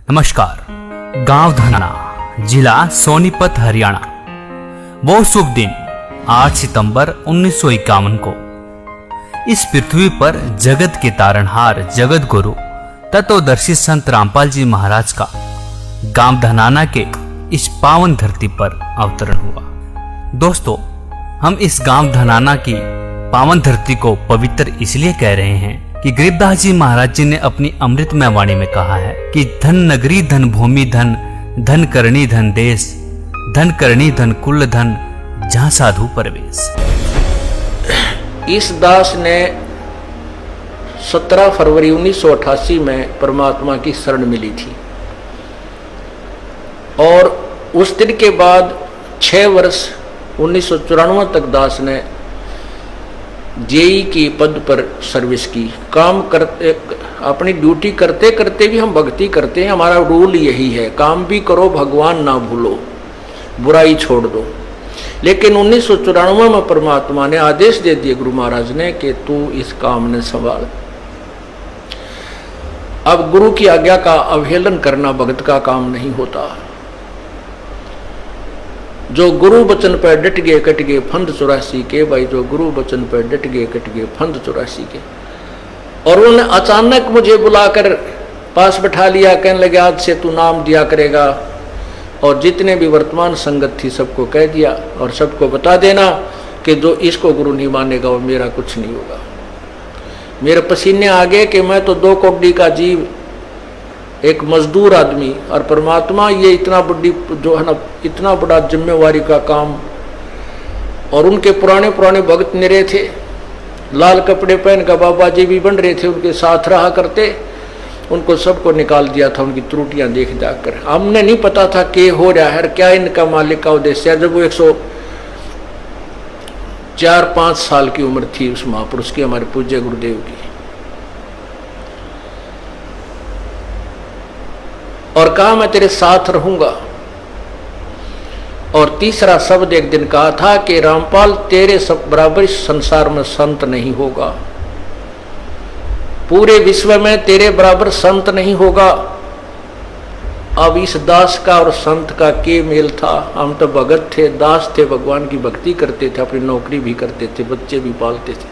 नमस्कार। गांव धनाना, जिला सोनीपत, हरियाणा। वो शुभ दिन 8 सितंबर 1951 को इस पृथ्वी पर जगत के तारणहार, जगत गुरु तत्वदर्शी संत रामपाल जी महाराज का गांव धनाना के इस पावन धरती पर अवतरण हुआ। दोस्तों, हम इस गांव धनाना की पावन धरती को पवित्र इसलिए कह रहे हैं कि गरीबदास जी महाराज जी ने अपनी अमृतमय वाणी में कहा है कि धन नगरी, धन भूमि, धन धन करणी, धन देश, धन करणी, धन कुल, धन जहां साधु परवेश। इस दास ने 17 फरवरी 1988 में परमात्मा की शरण मिली थी और उस दिन के बाद 6 वर्ष 1994 तक दास ने जेई की पद पर सर्विस की। काम करते, अपनी ड्यूटी करते करते भी हम भक्ति करते हैं। हमारा रूल यही है, काम भी करो, भगवान ना भूलो, बुराई छोड़ दो। लेकिन 1994 में परमात्मा ने आदेश दे दिए गुरु महाराज ने कि तू इस काम ने संभाल। अब गुरु की आज्ञा का अवहेलन करना भगत का काम नहीं होता। जो गुरु वचन पर डट गए कट गए फंद 84 के। भाई, जो गुरु वचन पर डट गए कट गए फंद 84 के। और उन्होंने अचानक मुझे बुलाकर पास बैठा लिया, कहने लगे आज से तू नाम दिया करेगा और जितने भी वर्तमान संगत थी सबको कह दिया और सबको बता देना कि जो इसको गुरु नहीं मानेगा वो मेरा कुछ नहीं होगा। मेरे पसीने आ गए कि मैं तो 2 कौड़ी का जीव, एक मजदूर आदमी, और परमात्मा ये इतना बड़ी जो है ना, इतना बड़ा जिम्मेवारी का काम। और उनके पुराने पुराने भक्त निरे थे, लाल कपड़े पहन कर बाबा जी भी बन रहे थे, उनके साथ रहा करते। उनको सबको निकाल दिया था उनकी त्रुटियां देख जाकर। हमने नहीं पता था कि हो रहा है, क्या इनका मालिक का उद्देश्य है। जब वो 104-5 साल की उम्र थी उस महापुरुष की, हमारे पूज्य गुरुदेव की, और कहा मैं तेरे साथ रहूंगा। और तीसरा शब्द एक दिन कहा था कि रामपाल तेरे सब बराबर इस संसार में संत नहीं होगा, पूरे विश्व में तेरे बराबर संत नहीं होगा। अब इस दास का और संत का के मेल था। हम तो भगत थे, दास थे, भगवान की भक्ति करते थे, अपनी नौकरी भी करते थे, बच्चे भी पालते थे।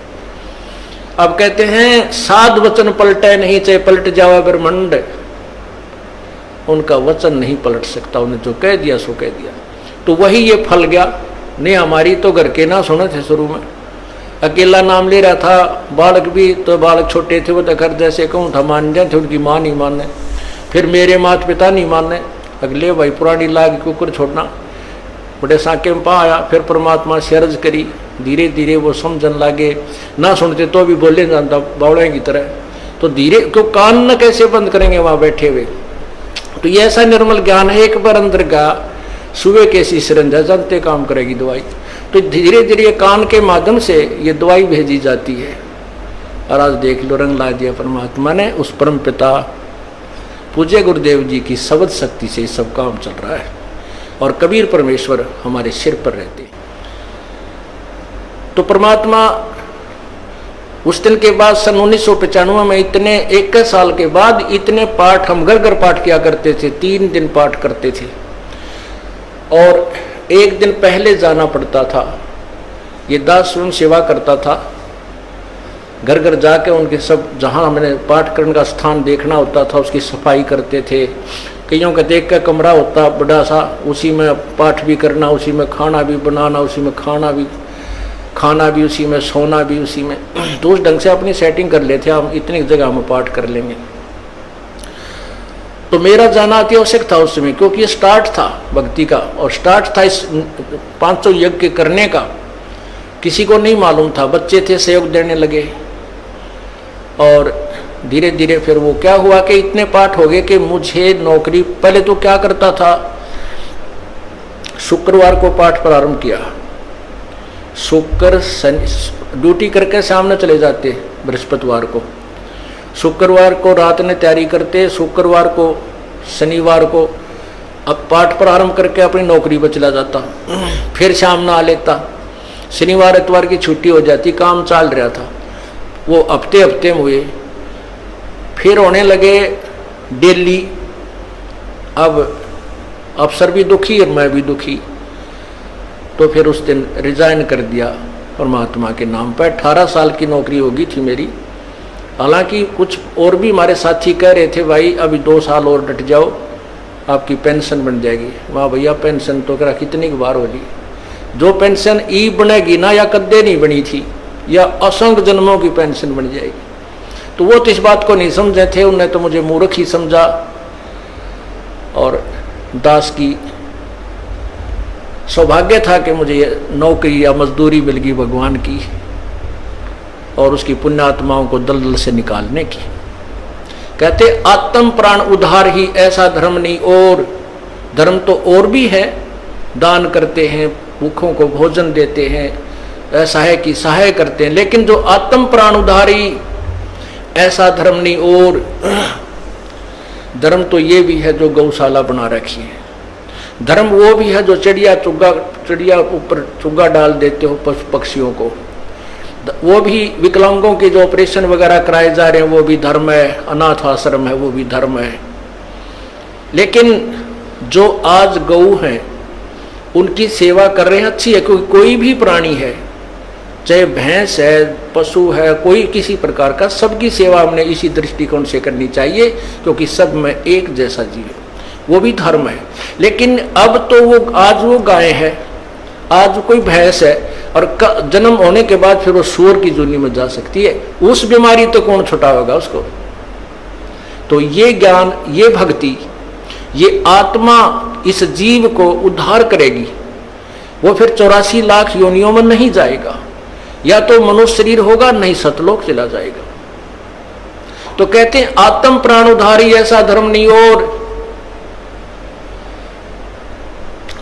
अब कहते हैं साध वचन पलटे नहीं, चाहे पलट जावा ब्रह्मंड। उनका वचन नहीं पलट सकता, उन्हें जो कह दिया सो कह दिया। तो वही ये फल गया। नहीं, हमारी तो घर के ना सुने थे शुरू में, अकेला नाम ले रहा था। बालक भी तो बालक छोटे थे, वो तो घर जैसे कहूँ था मान जाते, उनकी माँ नहीं माने, फिर मेरे माता पिता नहीं माने। अगले भाई पुरानी लाग कुकर छोड़ना, बड़े साके में पा आया। फिर परमात्मा से अर्ज करी, धीरे धीरे वो समझन लागे। ना सुनते तो भी बोले जानता बावड़े की तरह। तो धीरे क्यों कान न कैसे बंद करेंगे वहाँ बैठे हुए। तो ये ऐसा निर्मल ज्ञान है, एक बार अंदर का सुबह कैसी सिरंजा जानते काम करेगी दवाई। तो धीरे धीरे कान के माध्यम से ये दवाई भेजी जाती है। और आज देख लो, रंग ला दिया परमात्मा ने। उस परम पिता पूज्य गुरुदेव जी की शब्द शक्ति से सब काम चल रहा है और कबीर परमेश्वर हमारे सिर पर रहते। तो परमात्मा उस दिन के बाद सन 1995 में इतने 21 साल के बाद इतने पाठ हम घर घर पाठ किया करते थे। 3 दिन पाठ करते थे और 1 दिन पहले जाना पड़ता था। ये दास स्वयं सेवा करता था, घर घर जाके उनके सब जहाँ हमने पाठ करने का स्थान देखना होता था उसकी सफाई करते थे। कईयों का देख कर कमरा होता बड़ा सा, उसी में पाठ भी करना, उसी में खाना भी बनाना, उसी में खाना भी उसी में, सोना भी उसी में। तो उस ढंग से अपनी सेटिंग कर लेते, हम इतनी जगह में पाठ कर लेंगे। तो मेरा जाना अति आवश्यक था उस समय, क्योंकि ये स्टार्ट था भक्ति का और स्टार्ट था इस 500 यज्ञ करने का। किसी को नहीं मालूम था, बच्चे थे, सहयोग देने लगे। और धीरे धीरे फिर वो क्या हुआ कि इतने पाठ हो गए कि मुझे नौकरी, पहले तो क्या करता था, शुक्रवार को पाठ प्रारंभ किया। शुक्र ड्यूटी करके सामने चले जाते बृहस्पतिवार को, शुक्रवार को रात में तैयारी करते, शुक्रवार को शनिवार को अब पाठ प्रारंभ करके अपनी नौकरी पर चला जाता। फिर शाम ना आ लेता, शनिवार इतवार की छुट्टी हो जाती। काम चल रहा था, वो हफ्ते में हुए। फिर होने लगे डेली अब अफसर भी दुखी और मैं भी दुखी। तो फिर उस दिन रिजाइन कर दिया परमात्मा के नाम पर। 18 साल की नौकरी होगी थी मेरी। हालांकि कुछ और भी हमारे साथी कह रहे थे भाई अभी 2 साल और डट जाओ, आपकी पेंशन बन जाएगी। वाह भैया, पेंशन तो करा कितनी बार होगी। जो पेंशन ई बनेगी ना, या कद्दे नहीं बनी थी, या असंख्य जन्मों की पेंशन बन जाएगी। तो वो तो इस बात को नहीं समझे थे, उन्हें तो मुझे मूर्ख ही समझा। और दास की सौभाग्य था कि मुझे ये नौकरी या मजदूरी मिल गई भगवान की और उसकी पुण्यात्माओं को दलदल से निकालने की। कहते आत्म प्राण उद्धार ही ऐसा धर्म नहीं और। धर्म तो और भी है, दान करते हैं, भूखों को भोजन देते हैं, ऐसा है कि सहाय करते हैं, लेकिन जो आत्म प्राण उद्धारी ऐसा धर्म नहीं और। धर्म तो ये भी है जो गौशाला बना रखी है। धर्म वो भी है जो चिड़िया ऊपर चुग्गा डाल देते हो पशु पक्षियों को। वो भी विकलांगों के जो ऑपरेशन वगैरह कराए जा रहे हैं वो भी धर्म है। अनाथ आश्रम है वो भी धर्म है। लेकिन जो आज गऊ हैं उनकी सेवा कर रहे हैं, अच्छी है, क्योंकि कोई भी प्राणी है, चाहे भैंस है, पशु है, कोई किसी प्रकार का, सबकी सेवा हमने इसी दृष्टिकोण से करनी चाहिए, क्योंकि सब में एक जैसा जीव, वो भी धर्म है। लेकिन अब तो वो आज वो गाय है, आज कोई भैंस है, और जन्म होने के बाद फिर वो सूअर की जूनी में जा सकती है। उस बीमारी तो कौन छुटावेगा उसको। तो ये ज्ञान, ये भक्ति, ये आत्मा इस जीव को उद्धार करेगी। वो फिर 84 लाख योनियों में नहीं जाएगा, या तो मनुष्य शरीर होगा, नहीं सतलोक चला जाएगा। तो कहते हैं आत्म प्राण उद्धारी ऐसा धर्म नहीं और।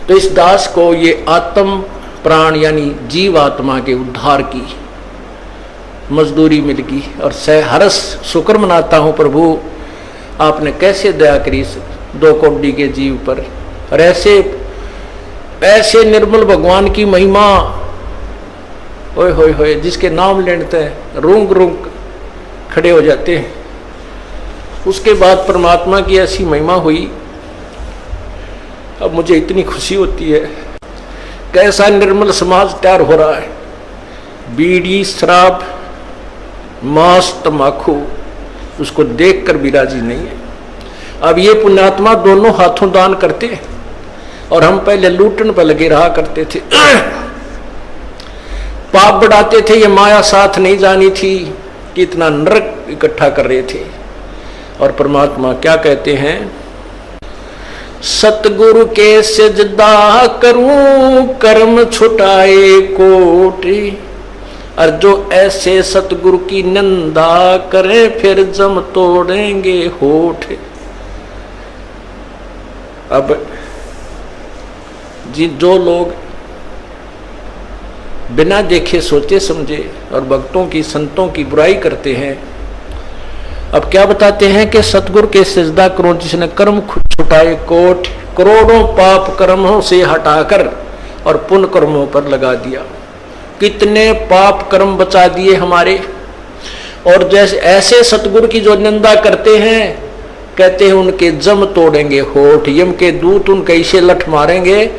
तो इस दास को ये आत्म प्राण यानी जीव आत्मा के उद्धार की मजदूरी मिल गई, और हरस शुक्र मनाता हूं प्रभु, आपने कैसे दया करी इस 2 कोटि के जीव पर। और ऐसे निर्मल भगवान की महिमा, ओए होए होए, जिसके नाम लेते हैं रूंग रूंग खड़े हो जाते हैं। उसके बाद परमात्मा की ऐसी महिमा हुई, अब मुझे इतनी खुशी होती है। कैसा निर्मल समाज तैयार हो रहा है। बीड़ी, शराब, मांस, तम्बाकू, उसको देखकर भी राजी नहीं है। अब ये पुण्यात्मा दोनों हाथों दान करते हैं, और हम पहले लूटन पर लगे रहा करते थे, पाप बढ़ाते थे। ये माया साथ नहीं जानी थी कि इतना नरक इकट्ठा कर रहे थे। और परमात्मा क्या कहते हैं, सतगुरु के सजदा करूं कर्म छुटाए कोटि, और जो ऐसे सतगुरु की निंदा करे फिर जम तोड़ेंगे होठ। अब जो लोग बिना देखे सोचे समझे और भक्तों की, संतों की बुराई करते हैं, अब क्या बताते हैं कि सतगुरु के सजदा करो जिसने कर्म छुटाए कोट, करोड़ों पाप कर्मों से हटाकर और पुण्य कर्मों पर लगा दिया। कितने पाप कर्म बचा दिए हमारे। और जैसे ऐसे सतगुरु की जो निंदा करते हैं, कहते हैं उनके जम तोड़ेंगे होठ, यम के दूत उनके ऐसे लठ मारेंगे,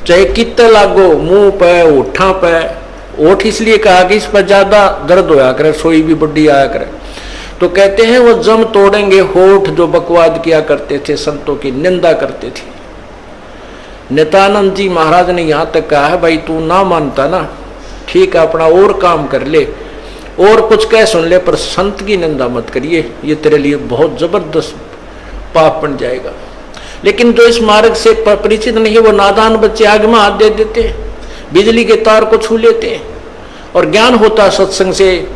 चाहे कितने लागो, मुंह पे, होठा पे। होठ इसलिए कहा कि इस पर ज्यादा दर्द होया करे, सोई भी बड्डी आया करे। तो कहते हैं वो जम तोड़ेंगे होठ जो बकवाद किया करते थे, संतों की निंदा करते थे। नित्यानंद जी महाराज ने यहां तक कहा है, भाई तू ना मानता ना, ठीक है, अपना और काम कर ले और कुछ कह सुन ले, पर संत की निंदा मत करिए, ये तेरे लिए बहुत जबरदस्त पाप बन जाएगा। लेकिन जो इस मार्ग से परिचित नहीं है, वो नादान बच्चे आग में हाथ दे देते, बिजली के तार को छू लेते, और ज्ञान होता सत्संग से,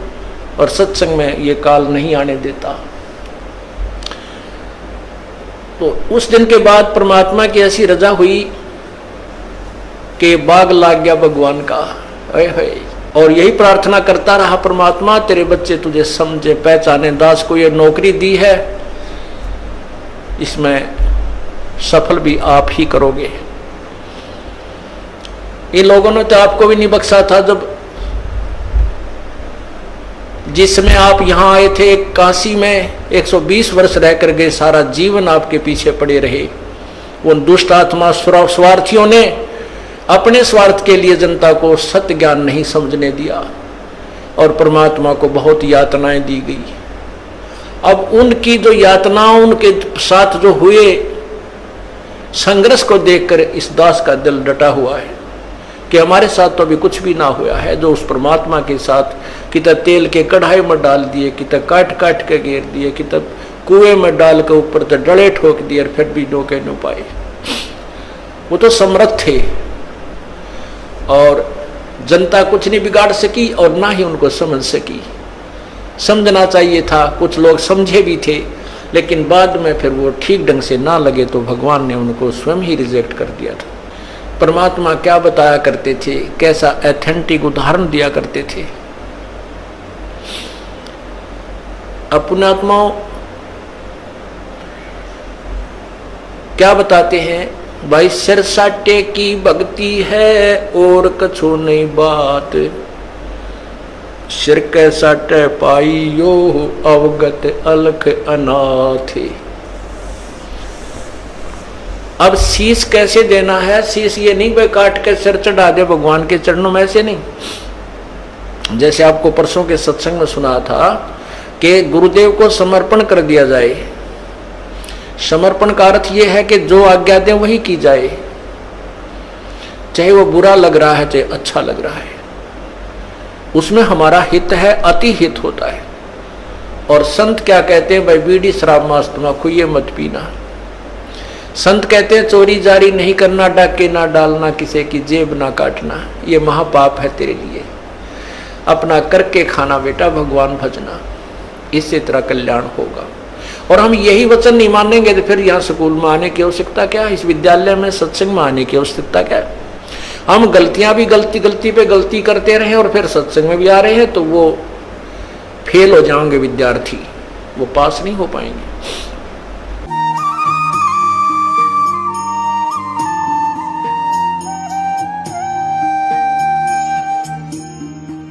और सत्संग में ये काल नहीं आने देता। तो उस दिन के बाद परमात्मा की ऐसी रजा हुई कि बाग लाग गया भगवान का। और यही प्रार्थना करता रहा, परमात्मा तेरे बच्चे तुझे समझे पहचाने, दास को ये नौकरी दी है, इसमें सफल भी आप ही करोगे। इन लोगों ने तो आपको भी नहीं बख्शा था, जब जिसमें आप यहां आए थे काशी में 120 वर्ष रहकर गए, सारा जीवन आपके पीछे पड़े रहे, उन दुष्ट आत्मा स्वार्थियों ने अपने स्वार्थ के लिए जनता को सत्य ज्ञान नहीं समझने दिया और परमात्मा को बहुत यातनाएं दी गई। अब उनकी जो यातनाओं, उनके साथ जो हुए संघर्ष को देखकर इस दास का दिल डटा हुआ है कि हमारे साथ तो अभी कुछ भी ना हुआ है। जो उस परमात्मा के साथ कितना तेल के कढ़ाई में डाल दिए, कितना काट काट के घेर दिए, कितना कुएं में डाल के ऊपर तो डले ठोक दिए और फिर भी डोके न पाए। वो तो समर्थ थे और जनता कुछ नहीं बिगाड़ सकी और ना ही उनको समझ सकी। समझना चाहिए था, कुछ लोग समझे भी थे, लेकिन बाद में फिर वो ठीक ढंग से ना लगे तो भगवान ने उनको स्वयं ही रिजेक्ट कर दिया था। परमात्मा क्या बताया करते थे, कैसा ऑथेंटिक उदाहरण दिया करते थे। अपनात्माओं क्या बताते हैं, भाई सिर साटे की भक्ति है और कछो नहीं बात, सिर के साटे पाइयो अवगत अलख अनाथ। अब शीश कैसे देना है, शीश ये नहीं भाई काट के सिर चढ़ा दे भगवान के चरणों में, ऐसे नहीं। जैसे आपको परसों के सत्संग में सुना था कि गुरुदेव को समर्पण कर दिया जाए। समर्पण का अर्थ यह है कि जो आज्ञा दे वही की जाए, चाहे वो बुरा लग रहा है चाहे अच्छा लग रहा है, उसमें हमारा हित है, अति हित होता है। और संत क्या कहते हैं, भाई बीड़ी शराब मांस तम्बाकू ये मत पीना। संत कहते हैं चोरी जारी नहीं करना, डाके ना डालना, किसी की जेब ना काटना, ये महापाप है तेरे लिए। अपना करके खाना बेटा, भगवान भजना, इससे तेरा कल्याण होगा। और हम यही वचन नहीं मानेंगे तो फिर यहाँ स्कूल में आने की आवश्यकता क्या है, इस विद्यालय में सत्संग में आने की आवश्यकता क्या है। हम गलतियां भी गलती पे गलती करते रहे और फिर सत्संग में भी आ रहे हैं तो वो फेल हो जाएंगे विद्यार्थी, वो पास नहीं हो पाएंगे।